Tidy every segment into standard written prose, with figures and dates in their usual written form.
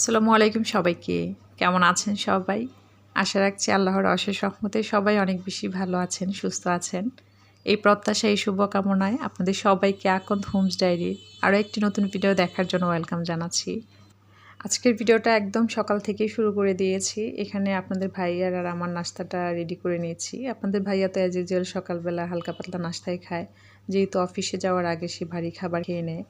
আসসালামু আলাইকুম সবাইকে। কেমন আছেন সবাই? আশা রাখছি আল্লাহর অশেষ রহমতে সবাই অনেক বেশি ভালো আছেন, সুস্থ আছেন। এই প্রত্যাশা, এই শুভকামনায় আপনাদের সবাইকে আকন্দ হোমস ডায়েরির আরও একটি নতুন ভিডিও দেখার জন্য ওয়েলকাম জানাচ্ছি। আজকের ভিডিওটা একদম সকাল থেকেই শুরু করে দিয়েছি। এখানে আপনাদের ভাইয়ার আর আমার নাস্তাটা রেডি করে নিয়েছি। আপনাদের ভাইয়া তো অ্যাজ ইউজুয়াল সকালবেলা হালকা পাতলা নাস্তাই খায়, যেহেতু অফিসে যাওয়ার আগে সে ভারী খাবার খেয়ে নেয়।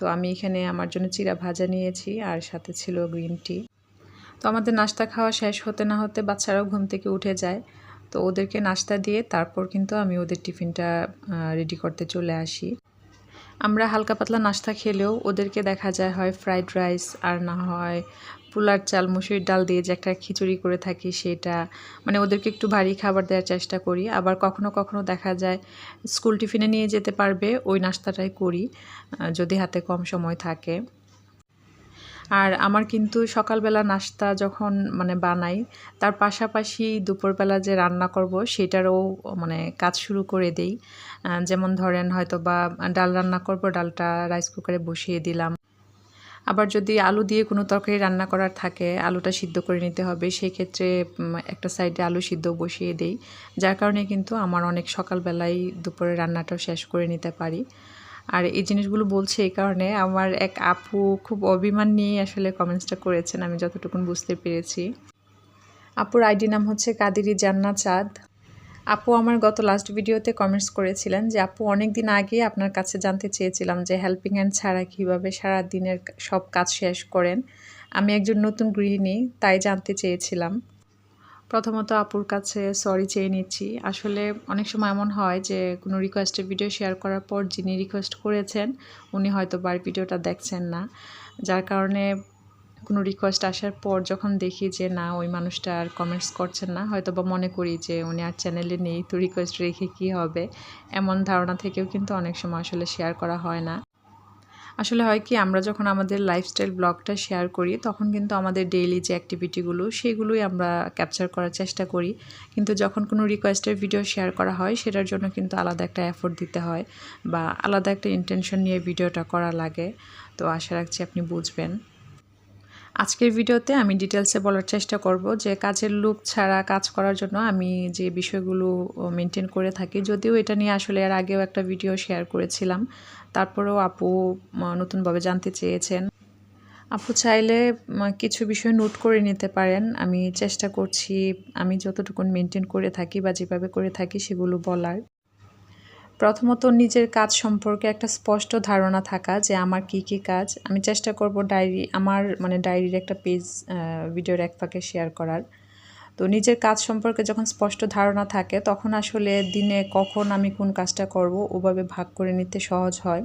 তো আমি এখানে আমার জন্য চিড়া ভাজা নিয়েছি আর সাথে ছিল গ্রিন টি। তো আমাদের নাস্তা খাওয়া শেষ হতে না হতে বাচ্চারাও ঘুম থেকে উঠে যায়। তো ওদেরকে নাস্তা দিয়ে তারপর কিন্তু আমি ওদের টিফিনটা রেডি করতে চলে আসি। আমরা হালকা পাতলা নাস্তা খেলেও ওদেরকে দেখা যায় হয় ফ্রাইড রাইস আর না হয় পোলার চাল মুসুরির ডাল দিয়ে যে একটা খিচুড়ি করে থাকি সেটা, মানে ওদেরকে একটু ভারী খাবার দেওয়ার চেষ্টা করি। আবার কখনো কখনো দেখা যায় স্কুল টিফিনে নিয়ে যেতে পারবে ওই নাস্তাটাই করি যদি হাতে কম সময় থাকে। আর আমার কিন্তু সকালবেলা নাস্তা যখন বানাই, তার পাশাপাশি দুপুরবেলা যে রান্না করব সেটারও কাজ শুরু করে দেই। যেমন ধরেন হয়তো বা ডাল রান্না করব, ডালটা রাইস কুকারে বসিয়ে দিলাম। আবার যদি আলু দিয়ে কোনো তরকারি রান্না করার থাকে, আলুটা সিদ্ধ করে নিতে হবে, সেক্ষেত্রে একটা সাইডে আলু সিদ্ধ বসিয়ে দেই। যার কারণে কিন্তু আমার অনেক সকালবেলাই দুপুরে রান্নাটাও শেষ করে নিতে পারি। আর এই জিনিসগুলো বলছি এই কারণে, আমার এক আপু খুব অভিমান নিয়ে আসলে কমেন্টসটা করেছেন, আমি যতটুকুন বুঝতে পেরেছি। আপুর আইডি নাম হচ্ছে কাদেরি জান্নাত চাঁদ। আপু আমার গত লাস্ট ভিডিওতে কমেন্টস করেছিলেন যে আপু অনেক দিন আগে আপনার কাছে জানতে চেয়েছিলাম যে হেল্পিং হ্যান্ড ছাড়া কীভাবে সারা দিনের সব কাজ শেষ করেন। আমি একজন নতুন গৃহিণী, তাই জানতে চেয়েছিলাম। প্রথমত আপুর কাছে সরি চেয়ে নিচ্ছি। আসলে অনেক সময় এমন হয় যে কোনো রিকোয়েস্টের ভিডিও শেয়ার করার পর যিনি রিকোয়েস্ট করেছেন উনি হয়তো ভিডিওটা দেখছেন না, যার কারণে কোনো রিকোয়েস্ট আসার পর যখন দেখি যে না ওই মানুষটা আর কমেন্টস করছেন না, হয়তো বা মনে করি যে উনি আর চ্যানেলে নেই, তো রিকোয়েস্ট রেখে কী হবে, এমন ধারণা থেকেও কিন্তু অনেক সময় আসলে শেয়ার করা হয় না। আসলে হয় কি, আমরা যখন আমাদের লাইফস্টাইল ব্লগটা শেয়ার করি তখন কিন্তু আমাদের ডেইলি যে অ্যাক্টিভিটিগুলো সেগুলোই আমরা ক্যাপচার করার চেষ্টা করি, কিন্তু যখন কোনো রিকোয়েস্টের ভিডিও শেয়ার করা হয় সেটার জন্য কিন্তু আলাদা একটা এফোর্ট দিতে হয় বা আলাদা একটা ইন্টেনশন নিয়ে ভিডিওটা করা লাগে। তো আশা রাখছি আপনি বুঝবেন। আজকের ভিডিওতে আমি ডিটেলসে বলার চেষ্টা করব যে কাজের লোক ছাড়া কাজ করার জন্য আমি যে বিষয়গুলো মেনটেন করে থাকি, যদিও এটা নিয়ে আসলে এর আগেও একটা ভিডিও শেয়ার করেছিলাম, তারপরেও আপু নতুনভাবে জানতে চেয়েছেন। আপু চাইলে কিছু বিষয় নোট করে নিতে পারেন। আমি চেষ্টা করছি আমি যতটুকু মেনটেন করে থাকি বা যেভাবে করে থাকি সেগুলো বলার। প্রথমত নিজের কাজ সম্পর্কে একটা স্পষ্ট ধারণা থাকা যে আমার কি কি কাজ। আমি চেষ্টা করব ডায়েরির একটা পেজ ভিডিওর এক ফাঁকে শেয়ার করার। তো নিজের কাজ সম্পর্কে যখন স্পষ্ট ধারণা থাকে তখন আসলে দিনে কখন আমি কোন কাজটা করব ওভাবে ভাগ করে নিতে সহজ হয়।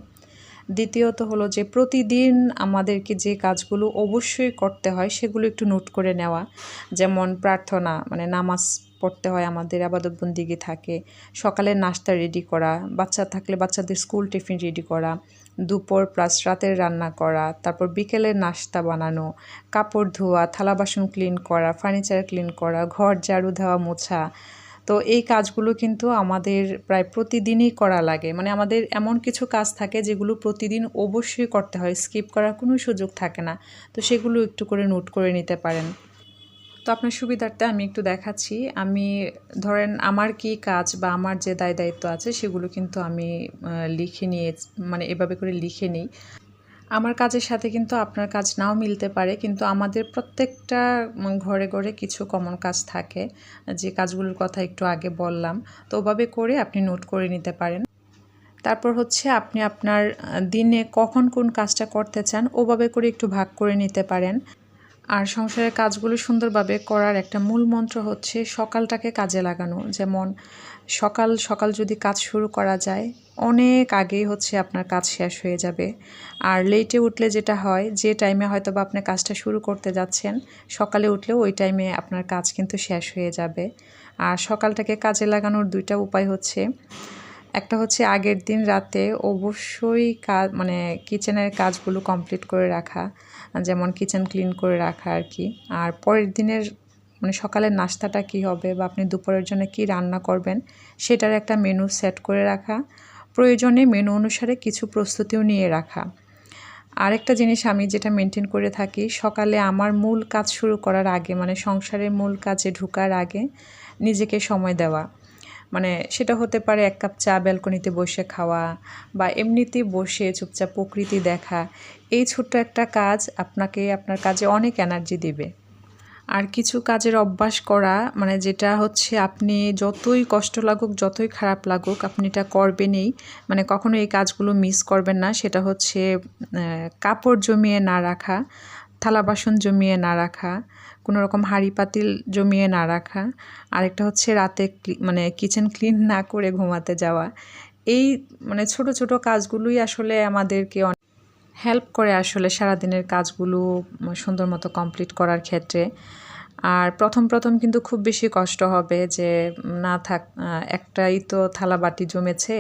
দ্বিতীয়ত হলো যে প্রতিদিন আমাদেরকে যে কাজগুলো অবশ্যই করতে হয় সেগুলো একটু নোট করে নেওয়া। যেমন প্রার্থনা, নামাজ পড়তে হয় আমাদের, ইবাদত বন্দেগী থাকে, সকালের নাস্তা রেডি করা, বাচ্চা থাকলে বাচ্চাদের স্কুল টিফিন রেডি করা, দুপুর প্লাস রাতের রান্না করা, তারপর বিকেলের নাস্তা বানানো, কাপড় ধোয়া, থালা বাসন ক্লিন করা, ফার্নিচার ক্লিন করা, ঘর ঝাড়ু দেওয়া, মোছা। তো এই কাজগুলো কিন্তু আমাদের প্রায় প্রতিদিনই করা লাগে। আমাদের এমন কিছু কাজ থাকে যেগুলো প্রতিদিন অবশ্যই করতে হয়, স্কিপ করার কোনো সুযোগ থাকে না। তো সেগুলো একটু করে নোট করে নিতে পারেন। তো আপনার সুবিধার্থে আমি একটু দেখাচ্ছি। আমি ধরেন আমার কি কাজ বা আমার যে দায় দায়িত্ব আছে সেগুলো কিন্তু আমি লিখে নিয়ে এভাবে করে লিখে নিই। আমার কাজের সাথে কিন্তু আপনার কাজ নাও মিলতে পারে, কিন্তু আমাদের প্রত্যেকটা ঘরে ঘরে কিছু কমন কাজ থাকে, যে কাজগুলোর কথা একটু আগে বললাম। তো ওভাবে করে আপনি নোট করে নিতে পারেন। তারপর হচ্ছে আপনি আপনার দিনে কখন কোন কাজটা করতে চান ওভাবে করে একটু ভাগ করে নিতে পারেন। আর সংসারের কাজগুলো সুন্দরভাবে করার একটা মূল মন্ত্র হচ্ছে সকালটাকে কাজে লাগানো। যেমন সকাল সকাল যদি কাজ শুরু করা যায় অনেক আগেই হচ্ছে আপনার কাজ শেষ হয়ে যাবে। আর লেটে উঠলে যেটা হয়, যে টাইমে হয়তো বা আপনি কাজটা শুরু করতে যাচ্ছেন সকালে উঠলেও ওই টাইমে আপনার কাজ কিন্তু শেষ হয়ে যাবে। আর সকালটাকে কাজে লাগানোর দুইটা উপায় হচ্ছে, একটা হচ্ছে আগের দিন রাতে অবশ্যই কিচেনের কাজগুলো কমপ্লিট করে রাখা, যেমন কিচেন ক্লিন করে রাখা আর কি। আর পরের দিনের সকালের নাস্তাটা কি হবে বা আপনি দুপুরের জন্য কি রান্না করবেন সেটার একটা মেনু সেট করে রাখা, প্রয়োজনে মেনু অনুসারে কিছু প্রস্তুতিও নিয়ে রাখা। আরেকটা জিনিস আমি যেটা মেনটেন করে থাকি, সকালে আমার মূল কাজ শুরু করার আগে মানে সংসারের মূল কাজে ঢোকার আগে নিজেকে সময় দেওয়া। মানে সেটা হতে পারে 1 কাপ চা ব্যালকনিতে বসে খাওয়া বা এমনিতেই বসে চুপচাপ প্রকৃতি দেখা। এই ছোট্ট একটা কাজ আপনাকে আপনার কাজে অনেক এনার্জি দিবে। আর কিছু কাজের অভ্যাস করা মানে যেটা হচ্ছে আপনি যতই কষ্ট লাগুক, যতই খারাপ লাগুক আপনি এটা করবেনই। মানে কখনো এই কাজগুলো মিস করবেন না। সেটা হচ্ছে কাপড় জমিয়ে না রাখা, থালা বাসন জমিয়ে না রাখা, কোনো রকম হাঁড়ি পাতিল জমিয়ে না রাখা। আরেকটা হচ্ছে রাতে মানে কিচেন ক্লিন না করে ঘুমাতে যাওয়া। এই মানে ছোট ছোট কাজগুলোই আসলে আমাদেরকে হেল্প করে আসলে সারাদিনের কাজগুলো সুন্দর মতো কমপ্লিট করার ক্ষেত্রে। আর প্রথম কিন্তু খুব বেশি কষ্ট হবে যে না থাক, একটাই তো থালা বাটি জমেছে,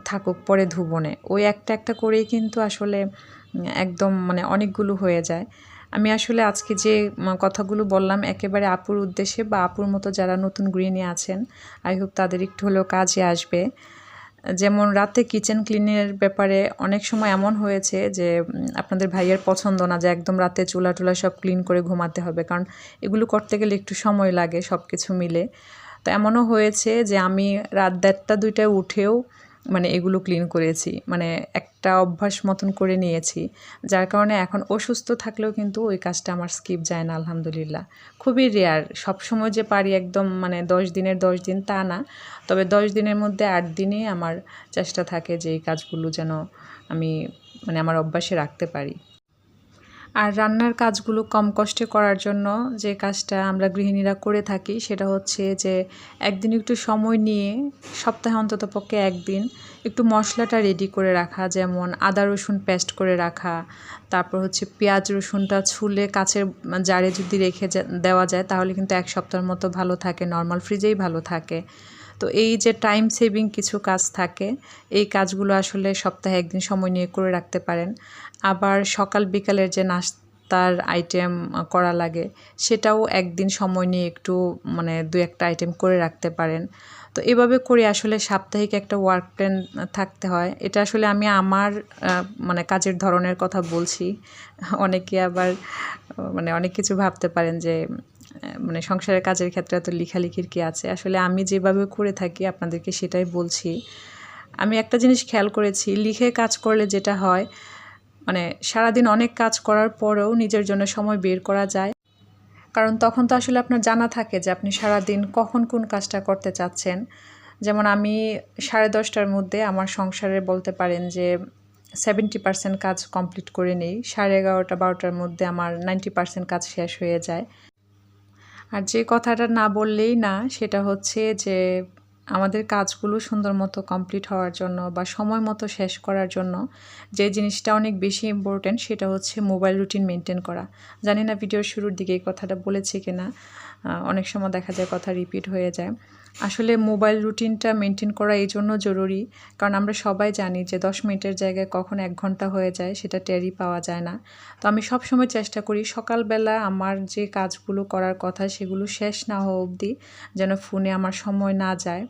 থাকুক পরে ধুবনে। ওই একটা করেই কিন্তু আসলে একদম মানে অনেকগুলো হয়ে যায়। আমি আসলে আজকে যে কথাগুলো বললাম একেবারে আপুর উদ্দেশ্যে বা আপুর মতো যারা নতুন গৃহিণী আছেন, আই হোপ তাদের একটু হলেও কাজে আসবে। যেমন রাতে কিচেন ক্লিনের ব্যাপারে অনেক সময় এমন হয়েছে যে আপনাদের ভাইয়ের পছন্দ না যে একদম রাতে চুলা টুলা সব ক্লিন করে ঘুমাতে হবে, কারণ এগুলো করতে গেলে একটু সময় লাগে সব কিছু মিলে। তো এমনও হয়েছে যে আমি রাত 1:30 2টায় উঠেও মানে এগুলো ক্লিন করেছি, মানে একটা অভ্যাস মতন করে নিয়েছি, যার কারণে এখন অসুস্থ থাকলেও কিন্তু ওই কাজটা আমার স্কিপ যায় না আলহামদুলিল্লাহ। খুবই রেয়ার, সবসময় যে পারি একদম মানে 10 দিনের 10 দিন তা না, তবে 10 দিনের মধ্যে 8 দিনই আমার চেষ্টা থাকে যে এই কাজগুলো যেন আমি মানে আমার অভ্যাসে রাখতে পারি। আর রান্নার কাজগুলো কম কষ্টে করার জন্য যে কাজটা আমরা গৃহিণীরা করে থাকি সেটা হচ্ছে যে একদিন একটু সময় নিয়ে সপ্তাহে অন্ততপক্ষে একদিন একটু মশলাটা রেডি করে রাখা, যেমন আদা রসুন পেস্ট করে রাখা, তারপর হচ্ছে পেঁয়াজ রসুনটা ছুলে কাচের জারে যদি রেখে দেওয়া যায় তাহলে কিন্তু 1 সপ্তাহের মতো ভালো থাকে, নর্মাল ফ্রিজেই ভালো থাকে। তো এই যে টাইম সেভিং কিছু কাজ থাকে, এই কাজগুলো আসলে সপ্তাহে একদিন সময় নিয়ে করে রাখতে পারেন। আবার সকাল বিকালের যে নাস্তার আইটেম করা লাগে সেটাও একদিন সময় নিয়ে একটু মানে 2-1টা আইটেম করে রাখতে পারেন। তো এভাবে করে আসলে সাপ্তাহিক একটা ওয়ার্ক প্ল্যান থাকতে হয়। এটা আসলে আমি আমার মানে কাজের ধরনের কথা বলছি। অনেকে আবার মানে অনেক কিছু ভাবতে পারেন যে মানে সংসারের কাজের ক্ষেত্রে এত লেখালেখির কি আছে। আসলে আমি যেভাবে করে থাকি আপনাদেরকে সেটাই বলছি। আমি একটা জিনিস খেয়াল করেছি, লিখে কাজ করলে যেটা হয় মানে সারাদিন অনেক কাজ করার পরেও নিজের জন্য সময় বের করা যায়। কারণ তখন তো আসলে আপনার জানা থাকে যে আপনি সারাদিন কখন কোন কাজটা করতে চাচ্ছেন। যেমন আমি 10:30টার মধ্যে আমার সংসারের বলতে পারেন যে 70% কাজ কমপ্লিট করে নেই। 11:30 12টার মধ্যে আমার 90% কাজ শেষ হয়ে যায়। আর যে কথাটা না বললেই না সেটা হচ্ছে যে আমাদের কাজগুলো সুন্দর মতো কমপ্লিট হওয়ার জন্য বা সময় মতো শেষ করার জন্য যে জিনিসটা অনেক বেশি ইম্পর্ট্যান্ট সেটা হচ্ছে মোবাইল রুটিন মেনটেন করা। জানি না ভিডিওর শুরুর দিকে এই কথাটা বলেছি কিনা, অনেক সময় দেখা যায় কথা রিপিট হয়ে যায়। আসলে মোবাইল রুটিনটা মেনটেন করা এই জন্য জরুরি, কারণ আমরা সবাই জানি যে 10 মিনিটের জায়গায় কখন 1 ঘন্টা হয়ে যায় সেটা টেরই পাওয়া যায় না। তো আমি সবসময় চেষ্টা করি সকালবেলা আমার যে কাজগুলো করার কথা সেগুলো শেষ না হওয়া অবধি যেন ফোনে আমার সময় না যায়।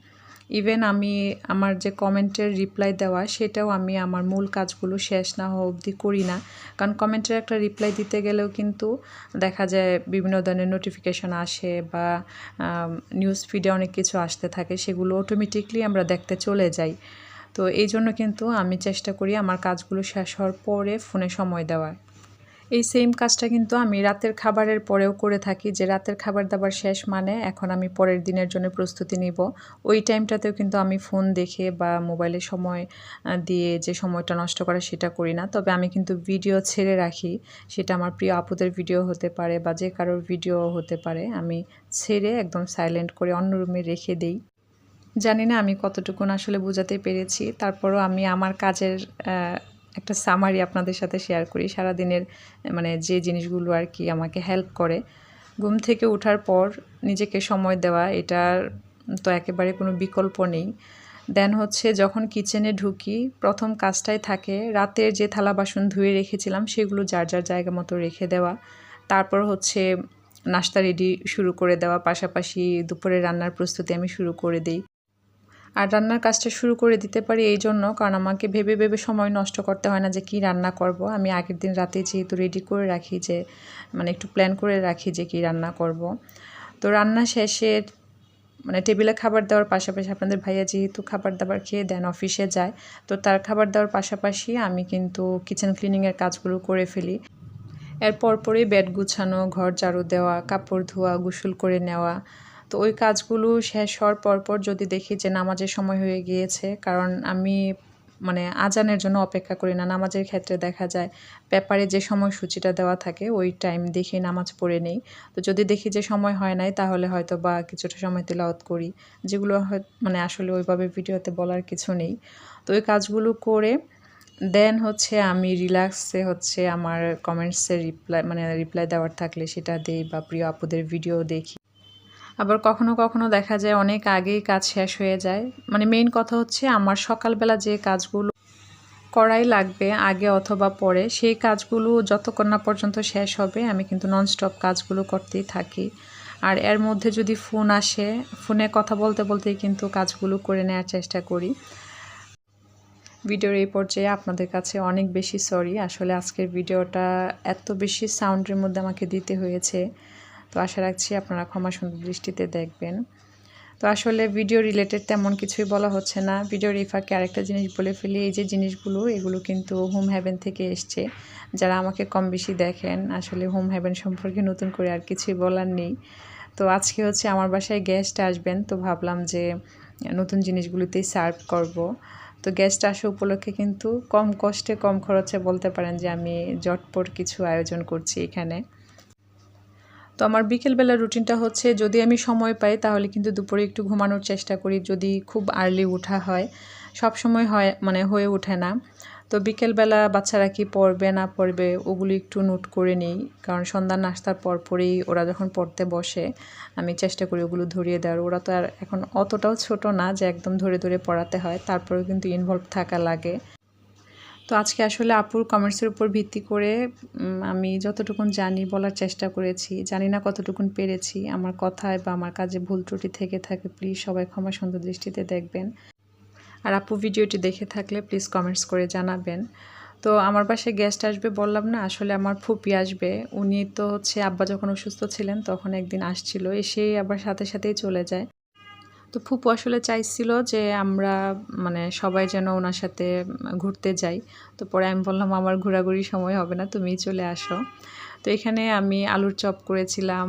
ইভেন আমি আমার যে কমেন্টের রিপ্লাই দেওয়া সেটাও আমি আমার মূল কাজগুলো শেষ না হওয়া অবধি করি না, কারণ কমেন্টের একটা রিপ্লাই দিতে গেলেও কিন্তু দেখা যায় বিভিন্ন ধরনের নোটিফিকেশন আসে বা নিউজ ফিডে অনেক কিছু আসতে থাকে, সেগুলো অটোমেটিকলি আমরা দেখতে চলে যাই। তো এই জন্য কিন্তু আমি চেষ্টা করি আমার কাজগুলো শেষ হওয়ার পরে ফোনে সময় দেওয়ার। এই সেম কাজটা কিন্তু আমি রাতের খাবারের পরেও করে থাকি, যে রাতের খাবার দাবার শেষ মানে এখন আমি পরের দিনের জন্য প্রস্তুতি নিব। ওই টাইমটাতেও কিন্তু আমি ফোন দেখে বা মোবাইলে সময় দিয়ে যে সময়টা নষ্ট করা সেটা করি না। তবে আমি কিন্তু ভিডিও ছেড়ে রাখি, সেটা আমার প্রিয় আপুদের ভিডিও হতে পারে বা যে কারোর ভিডিও হতে পারে, আমি ছেড়ে একদম সাইলেন্ট করে অন্য রুমে রেখে দেই। জানি না আমি কতটুকুন আসলে বোঝাতে পেরেছি, তারপরও আমি আমার কাজের একটা সামারি আপনাদের সাথে শেয়ার করি। সারাদিনের মানে যে জিনিসগুলো আর কি আমাকে হেল্প করে। ঘুম থেকে ওঠার পর নিজেকে সময় দেওয়া, এটার তো একেবারে কোনো বিকল্প নেই। দেন হচ্ছে যখন কিচেনে ঢুকি প্রথম কাজটাই থাকে রাতের যে থালা বাসন ধুয়ে রেখেছিলাম সেগুলো যার যার জায়গা মতো রেখে দেওয়া। তারপর হচ্ছে নাস্তা রেডি শুরু করে দেওয়া, পাশাপাশি দুপুরে রান্নার প্রস্তুতি আমি শুরু করে দিই। আর রান্নার কাজটা শুরু করে দিতে পারি এই জন্য, কারণ আমাকে ভেবে ভেবে সময় নষ্ট করতে হয় না যে কী রান্না করব। আমি আগের দিন রাতে যেহেতু রেডি করে রাখি, যে মানে একটু প্ল্যান করে রাখি যে কী রান্না করব। তো রান্না শেষে মানে টেবিলে খাবার দেওয়ার পাশাপাশি আপনাদের ভাইয়া যেহেতু খাবার দাবার খেয়ে দেন অফিসে যায়, তো তার খাবার দেওয়ার পাশাপাশি আমি কিন্তু কিচেন ক্লিনিংয়ের কাজগুলো করে ফেলি। এর পরপরই বেড গুছানো, ঘর ঝাড়ু দেওয়া, কাপড় ধোয়া, গোসল করে নেওয়া। তো ওই কাজগুলো শেষ হওয়ার পরপর যদি দেখি যে নামাজের সময় হয়ে গিয়েছে, কারণ আমি মানে আজানের জন্য অপেক্ষা করি না। নামাজের ক্ষেত্রে দেখা যায় পেপারে যে সময়সূচিটা দেওয়া থাকে ওই টাইম দেখে নামাজ পড়ে নেই। তো যদি দেখি যে সময় হয় নাই, তাহলে হয়তো বা কিছুটা সময় তিলাওয়াত করি, যেগুলো মানে আসলে ওইভাবে ভিডিওতে বলার কিছু নেই। তো ওই কাজগুলো করে দেন হচ্ছে আমি রিল্যাক্সে হচ্ছে আমার কমেন্টসের রিপ্লাই দেওয়ার থাকলে সেটা দেই, বা প্রিয় আপুদের ভিডিও দেখি। আবার কখনো কখনো দেখা যায় অনেক আগেই কাজ শেষ হয়ে যায়। মানে মেইন কথা হচ্ছে আমার সকালবেলা যে কাজগুলো করাই লাগবে আগে অথবা পরে, সেই কাজগুলো যতক্ষণ না পর্যন্ত শেষ হবে আমি কিন্তু ননস্টপ কাজগুলো করতেই থাকি। আর এর মধ্যে যদি ফোন আসে, ফোনে কথা বলতে বলতেই কিন্তু কাজগুলো করে নেওয়ার চেষ্টা করি। ভিডিওর এই পর্যায়ে আপনাদের কাছে অনেক বেশি সরি, আসলে আজকের ভিডিওটা এত বেশি সাউন্ডের মধ্যে আমাকে দিতে হয়েছে। তো আশা রাখছি আপনারা ক্ষমা সুন্দর দৃষ্টিতে দেখবেন। তো আসলে ভিডিও রিলেটেড তেমন কিছুই বলা হচ্ছে না। ভিডিওর এই ফাঁকে আরেকটা জিনিস বলে ফেলি, এই যে জিনিসগুলো এগুলো কিন্তু হোম হ্যাভেন থেকে এসছে। যারা আমাকে কম বেশি দেখেন, আসলে হোম হ্যাভেন সম্পর্কে নতুন করে আর কিছুই বলার নেই। তো আজকে হচ্ছে আমার বাসায় গেস্ট আসবেন, তো ভাবলাম যে নতুন জিনিসগুলোতেই সার্ভ করব। তো গেস্ট আসা উপলক্ষে কিন্তু কম কষ্টে কম খরচে বলতে পারেন যে আমি জটপট কিছু আয়োজন করছি এখানে। তো আমার বিকেলবেলা রুটিনটা হচ্ছে, যদি আমি সময় পাই তাহলে কিন্তু দুপুরে একটু ঘুমানোর চেষ্টা করি, যদি খুব আর্লি ওঠা হয়। সব সময় হয় মানে হয়ে ওঠে না। তো বিকেলবেলা বাচ্চারা কি পড়বে না পড়বে ওগুলো একটু নোট করে নিই, কারণ সন্ধ্যার নাস্তার পরপরই ওরা যখন পড়তে বসে আমি চেষ্টা করি ওগুলো ধরিয়ে দেওয়ার। ওরা তো আর এখন অতটাও ছোট না যে একদম ধরে ধরে পড়াতে হয়, তারপরেও কিন্তু ইনভলভ থাকা লাগে। তো আজকে আসলে আপুর কমেন্টসের উপর ভিত্তি করে আমি যতটুকুন জানি বলার চেষ্টা করেছি। জানি না কতটুকুন পেরেছি। আমার কথায় বা আমার কাজে ভুল ত্রুটি থেকে থাকে প্লিজ সবাই ক্ষমা সুন্দর দৃষ্টিতে দেখবেন। আর আপু ভিডিওটি দেখে থাকলে প্লিজ কমেন্টস করে জানাবেন। তো আমার বাসায় গেস্ট আসবে বললাম না, আসলে আমার ফুপি আসবে। উনি তো হচ্ছে আব্বা যখন অসুস্থ ছিলেন তখন একদিন আসছিল, এসেই আবার সাথে সাথেই চলে যায়। তো ফুপু আসলে চাইছিল যে আমরা মানে সবাই যেন ওনার সাথে ঘুরতে যাই। তো পরে আমি বললাম আমার ঘোরাঘুরির সময় হবে না, তুমিই চলে আসো। তো এখানে আমি আলুর চপ করেছিলাম,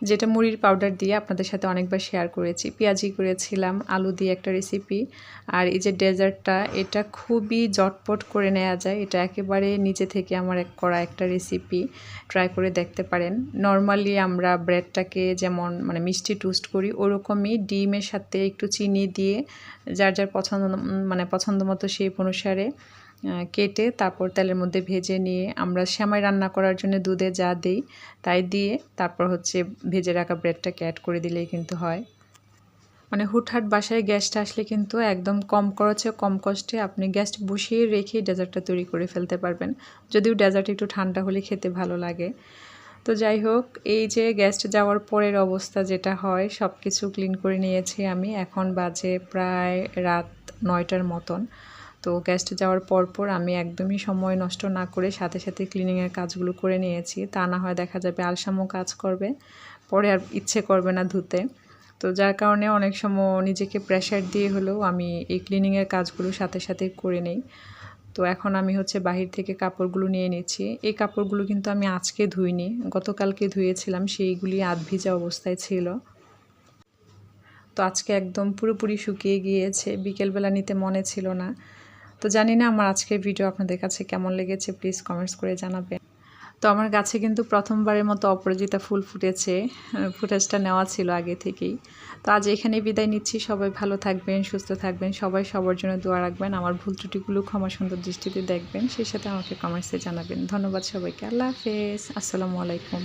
যেটা মুড়ির পাউডার দিয়ে আপনাদের সাথে অনেকবার শেয়ার করেছি। পেঁয়াজি করেছিলাম, আলু দিয়ে একটা রেসিপি। আর এই যে ডেজার্টটা, এটা খুবই জটপট করে নেওয়া যায়। এটা একেবারে নিচে থেকে আমার করা একটা রেসিপি, ট্রাই করে দেখতে পারেন। নর্মালি আমরা ব্রেডটাকে যেমন মানে মিষ্টি টোস্ট করি, ওরকমই ডিমের সাথে একটু চিনি দিয়ে যার যার পছন্দ মতো শেপ অনুসারে কেটে তারপর তেলের মধ্যে ভেজে নিয়ে আমরা সেমাই রান্না করার জন্য দুধে যা দিই তাই দিয়ে তারপর হচ্ছে ভেজে রাখা ব্রেডটাকে অ্যাড করে দিলেই কিন্তু হয়। মানে হুটহাট বাসায় গেস্ট আসলে কিন্তু একদম কম খরচে কম কষ্টে আপনি গেস্ট বসিয়ে রেখে ডেজার্টটা তৈরি করে ফেলতে পারবেন, যদিও ডেজার্ট একটু ঠান্ডা হলে খেতে ভালো লাগে। তো যাই হোক, এই যে গেস্ট যাওয়ার পরের অবস্থা যেটা হয়, সব কিছু ক্লিন করে নিয়েছি আমি। এখন বাজে প্রায় রাত 9টার মতন। তো গেস্ট যাওয়ার পরপর আমি একদমই সময় নষ্ট না করে সাথে সাথে ক্লিনিংয়ের কাজগুলো করে নিয়েছি। তা না হয় দেখা যাবে আলসামো কাজ করবে, পরে আর ইচ্ছে করবে না ধুতে। তো যার কারণে অনেক সময় নিজেকে প্রেশার দিয়ে হলেও আমি এই ক্লিনিংয়ের কাজগুলো সাথে সাথে করে নিই। তো এখন আমি হচ্ছে বাহির থেকে কাপড়গুলো নিয়ে নিচ্ছি। এই কাপড়গুলো কিন্তু আমি আজকে ধুইনি, গতকালকে ধুয়েছিলাম, সেইগুলি আধ ভিজা অবস্থায় ছিল। তো আজকে একদম পুরোপুরি শুকিয়ে গিয়েছে, বিকেলবেলা নিতে মনে ছিল না। তো জানি না আমার আজকের ভিডিও আপনাদের কাছে কেমন লেগেছে, প্লিজ কমেন্টস করে জানাবেন। তো আমার গাছে কিন্তু প্রথমবারের মতো অপরাজিতা ফুল ফুটেছে, ফুটেজটা নেওয়া ছিল আগে থেকেই। তো আজ এখানেই বিদায় নিচ্ছি। সবাই ভালো থাকবেন, সুস্থ থাকবেন, সবাই সবার জন্য দোয়া রাখবেন। আমার ভুল ত্রুটিগুলো ক্ষমা সুন্দর দৃষ্টিতে দেখবেন, সেই সাথে আমাকে কমেন্টসে জানাবেন। ধন্যবাদ সবাইকে। আল্লাহ হাফেজ, আসসালামু আলাইকুম।